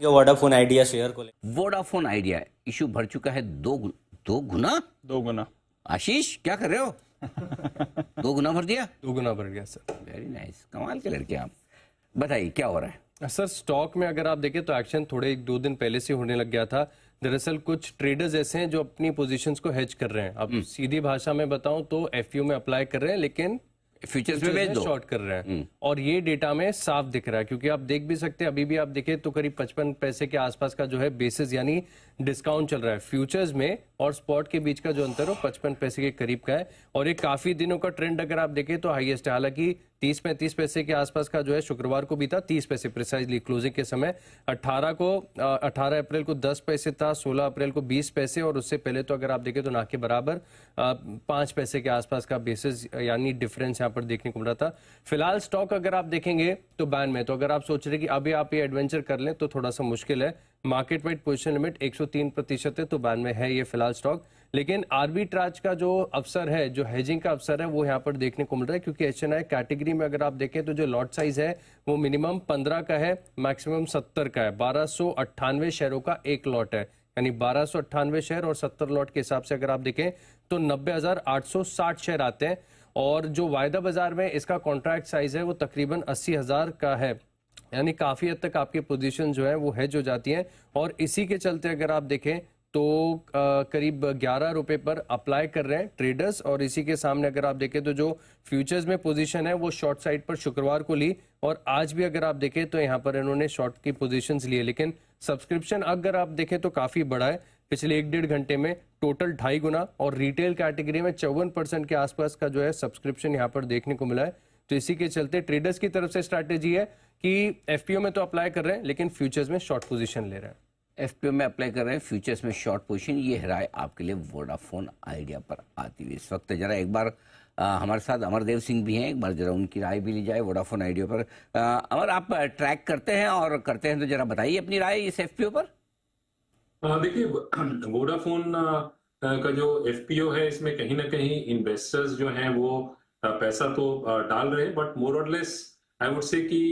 ये Vodafone idea share को Vodafone idea issue बढ़ चुका है दो गुना। 2 गुना। आशीष क्या कर रहे हो? 2 गुना भर दिया? 2 गुना बढ़ गया सर। वेरी नाइस, कमाल के लड़के आप। बताइए क्या हो रहा है? सर स्टॉक में अगर आप देखें तो एक्शन थोड़े 1-2 दिन पहले से होने लग गया था। दरअसल कुछ ट्रेडर्स ऐसे हैं जो अपनी पोजीशंस को हेज कर रहे हैं। अब सीधी भाषा में बताऊं तो एफयू में अप्लाई कर रहे हैं, लेकिन फ्यूचर्स में बेच दो। शॉर्ट कर रहे हैं और ये डेटा में साफ दिख रहा है, क्योंकि आप देख भी सकते हैं अभी भी आप देखें तो करीब 55 पैसे के आसपास का जो है बेसिस यानी डिस्काउंट चल रहा है। फ्यूचर्स में और स्पॉट के बीच का जो अंतर हो 55 पैसे के करीब का है और ये काफी दिनों का ट्रेंड अगर आप देखें तो हाईएस्ट है। हालांकि 30-35 पैसे के आसपास का जो है शुक्रवार को भी था, 30 पैसे प्रिसाइजली क्लोजिंग के समय। 18 अप्रैल को 10 पैसे था, 16 अप्रैल को 20 पैसे और उससे पहले तो अगर आप देखें तो ना के बराबर 5 पैसे के आसपास का बेसिस यानी डिफरेंस यहाँ पर देखने को मिला था। फिलहाल स्टॉक अगर आप देखेंगे तो बैन में, तो अगर आप सोच रहे कि अभी आप ये एडवेंचर कर लें तो थोड़ा सा मुश्किल है। मार्केट वाइड पोजीशन लिमिट 103% है, तो बैन में है ये फिलहाल स्टॉक। लेकिन आर्बिट्राज का जो अवसर है, जो हेजिंग का अवसर है, वो यहाँ पर देखने को मिल रहा है, क्योंकि एचएनआई कैटेगरी में अगर आप देखें तो जो लॉट साइज है वो मिनिमम 15 का है, मैक्सिमम 70 का है। 1298 शेयरों का एक लॉट है, यानी 1298 शेयर और 70 लॉट के हिसाब से अगर आप देखें तो 90,860 शेयर आते हैं। और जो वायदा बाजार में इसका कॉन्ट्रैक्ट साइज है वो तकरीबन 80,000 का है, यानी काफी हद तक आपकी पोजीशन जो है वो हेज हो जाती है। और इसी के चलते अगर आप देखें तो करीब 11 रुपए पर अप्लाई कर रहे हैं ट्रेडर्स। और इसी के सामने अगर आप देखें तो जो फ्यूचर्स में पोजीशन है वो शॉर्ट साइड पर शुक्रवार को ली और आज भी अगर आप देखें तो यहाँ पर इन्होंने शॉर्ट की पोजीशंस लिए। लेकिन सब्सक्रिप्शन अगर आप देखें तो काफी बड़ा है, पिछले 1-1.5 घंटे में टोटल 2.5 गुना और रिटेल कैटेगरी में 54% के आसपास का जो है सब्सक्रिप्शन यहाँ पर देखने को मिला है। तो इसी के चलते ट्रेडर्स की तरफ से स्ट्रैटेजी है कि एफपीओ में तो अप्लाई कर रहे हैं लेकिन फ्यूचर्स में शॉर्ट पोजीशन ले रहे हैं। एफपीओ में अप्लाई कर रहे हैं, फ्यूचर्स में शॉर्ट पोजीशन। ये राय आपके लिए वोडाफोन आइडिया पर आती हुई इस वक्त। जरा एक बार हमारे साथ अमरदेव सिंह भी हैं, एक बार जरा उनकी राय भी ली जाए वोडाफोन आइडिया पर। अमर, आप ट्रैक करते हैं और करते हैं तो जरा बताइए अपनी राय इस एफपीओ पर। देखिए, वोडाफोन का जो एफपीओ है इसमें कहीं ना कहीं इन्वेस्टर्स जो हैं वो पैसा तो डाल रहे हैं, बट मोर और लेस आई वुड से कि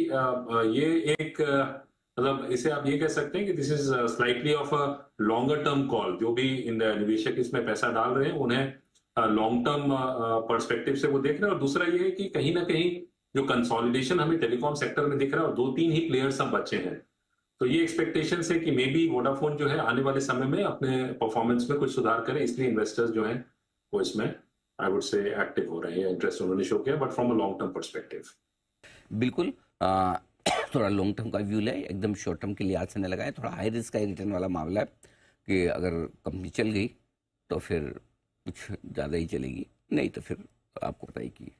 ये एक मतलब इसे आप ये कह सकते हैं कि this is slightly of a longer term call. जो भी निवेशक इसमें पैसा डाल रहे हैं उन्हें लॉन्ग टर्म पर्सपेक्टिव से वो देख रहे हैं। और दूसरा ये है कि कहीं ना कहीं जो कंसोलिडेशन हमें टेलीकॉम सेक्टर में दिख रहा है और 2-3 ही प्लेयर्स अब बचे हैं, तो ये एक्सपेक्टेशन है कि मे बी वोडाफोन जो है आने वाले समय में अपने परफॉर्मेंस में कुछ सुधार करे, इसलिए इन्वेस्टर्स जो हैं वो इसमें आई वुड से एक्टिव हो रहे हैं, इंटरेस्ट उन्होंने शो किया, but from a long term perspective. बिल्कुल। थोड़ा लॉन्ग टर्म का व्यू ले, एकदम शॉर्ट टर्म के लिहाज से न लगाए। थोड़ा हाई रिस्क का रिटर्न वाला मामला है कि अगर कंपनी चल गई तो फिर कुछ ज़्यादा ही चलेगी, नहीं तो फिर आपको पता ही कि